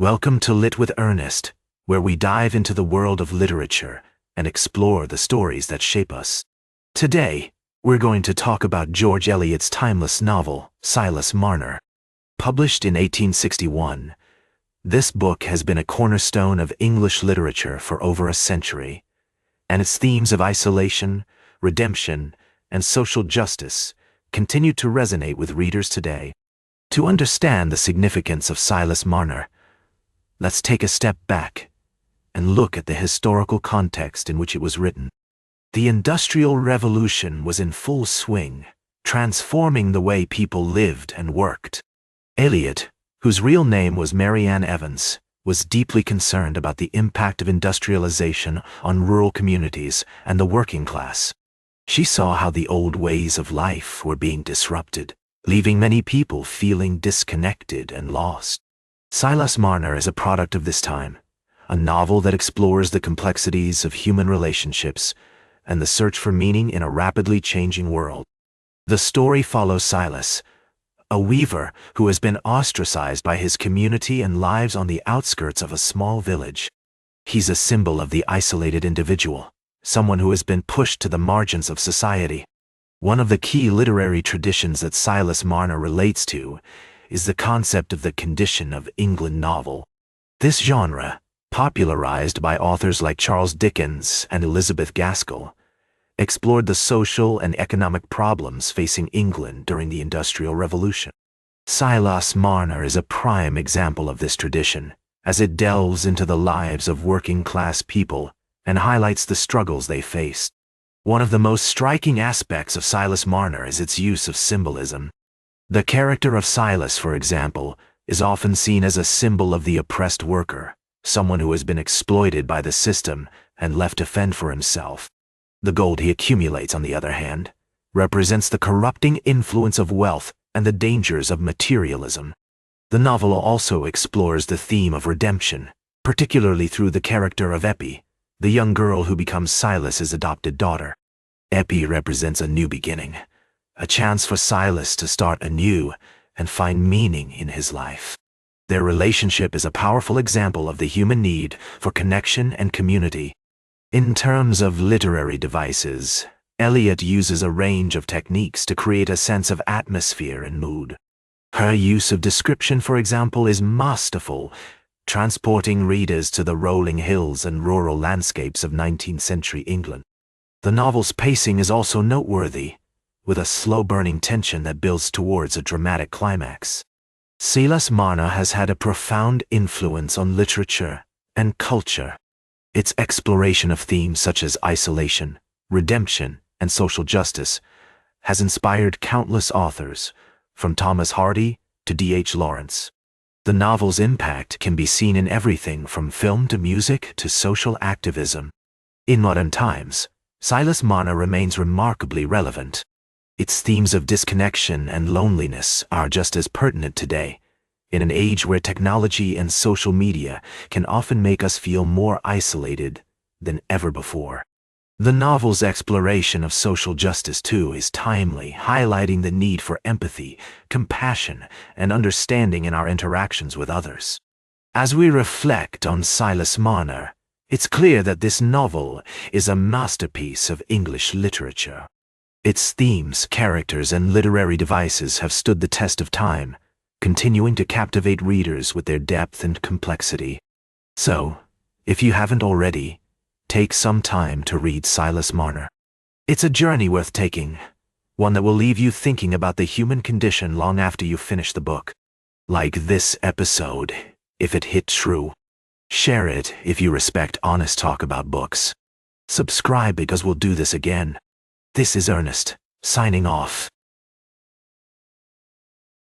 Welcome to Lit with Ernest, where we dive into the world of literature and explore the stories that shape us. Today, we're going to talk about George Eliot's timeless novel, Silas Marner. Published in 1861, this book has been a cornerstone of English literature for over a century, and its themes of isolation, redemption, and social justice continue to resonate with readers today. To understand the significance of Silas Marner, let's take a step back and look at the historical context in which it was written. The Industrial Revolution was in full swing, transforming the way people lived and worked. Eliot, whose real name was Mary Ann Evans, was deeply concerned about the impact of industrialization on rural communities and the working class. She saw how the old ways of life were being disrupted, leaving many people feeling disconnected and lost. Silas Marner is a product of this time, a novel that explores the complexities of human relationships and the search for meaning in a rapidly changing world. The story follows Silas, a weaver who has been ostracized by his community and lives on the outskirts of a small village. He's a symbol of the isolated individual, someone who has been pushed to the margins of society. One of the key literary traditions that Silas Marner relates to is the concept of the condition of England novel. This genre, popularized by authors like Charles Dickens and Elizabeth Gaskell, explored the social and economic problems facing England during the Industrial Revolution. Silas Marner is a prime example of this tradition, as it delves into the lives of working-class people and highlights the struggles they faced. One of the most striking aspects of Silas Marner is its use of symbolism. The character of Silas, for example, is often seen as a symbol of the oppressed worker, someone who has been exploited by the system and left to fend for himself. The gold he accumulates, on the other hand, represents the corrupting influence of wealth and the dangers of materialism. The novel also explores the theme of redemption, particularly through the character of Eppie, the young girl who becomes Silas's adopted daughter. Eppie represents a new beginning, a chance for Silas to start anew and find meaning in his life. Their relationship is a powerful example of the human need for connection and community. In terms of literary devices, Eliot uses a range of techniques to create a sense of atmosphere and mood. Her use of description, for example, is masterful, transporting readers to the rolling hills and rural landscapes of 19th century England. The novel's pacing is also noteworthy, with a slow-burning tension that builds towards a dramatic climax. Silas Marner has had a profound influence on literature and culture. Its exploration of themes such as isolation, redemption, and social justice has inspired countless authors, from Thomas Hardy to D.H. Lawrence. The novel's impact can be seen in everything from film to music to social activism. In modern times, Silas Marner remains remarkably relevant. Its themes of disconnection and loneliness are just as pertinent today, in an age where technology and social media can often make us feel more isolated than ever before. The novel's exploration of social justice, too, is timely, highlighting the need for empathy, compassion, and understanding in our interactions with others. As we reflect on Silas Marner, it's clear that this novel is a masterpiece of English literature. Its themes, characters, and literary devices have stood the test of time, continuing to captivate readers with their depth and complexity. So, if you haven't already, take some time to read Silas Marner. It's a journey worth taking, one that will leave you thinking about the human condition long after you finish the book. Like this episode, if it hit true. Share it if you respect honest talk about books. Subscribe because we'll do this again. This is Ernest, signing off.